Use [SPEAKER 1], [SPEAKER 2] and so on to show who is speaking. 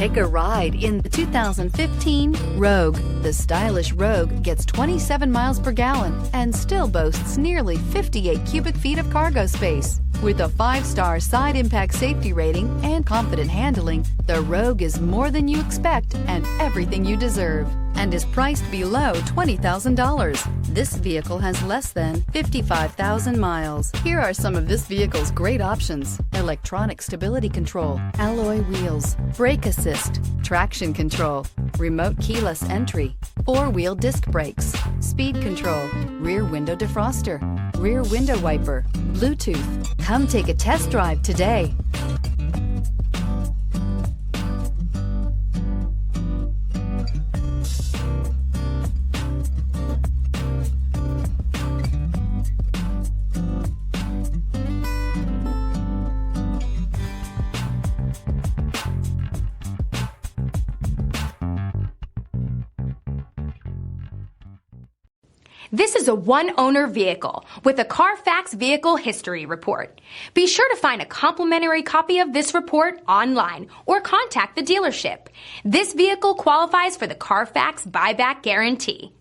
[SPEAKER 1] Take a ride in the 2015 Rogue. The stylish Rogue gets 27 miles per gallon and still boasts nearly 58 cubic feet of cargo space. With a 5-star side impact safety rating and confident handling, the Rogue is more than you expect and everything you deserve, and is priced below $20,000. This vehicle has less than 55,000 miles. Here are some of this vehicle's great options: electronic stability control, alloy wheels, brake assist, traction control, remote keyless entry, 4-wheel disc brakes, speed control, rear window defroster, rear window wiper, Bluetooth. Come take a test drive today.
[SPEAKER 2] This is a one-owner vehicle with a CARFAX Vehicle History Report. Be sure to find a complimentary copy of this report online or contact the dealership. This vehicle qualifies for the CARFAX Buyback Guarantee.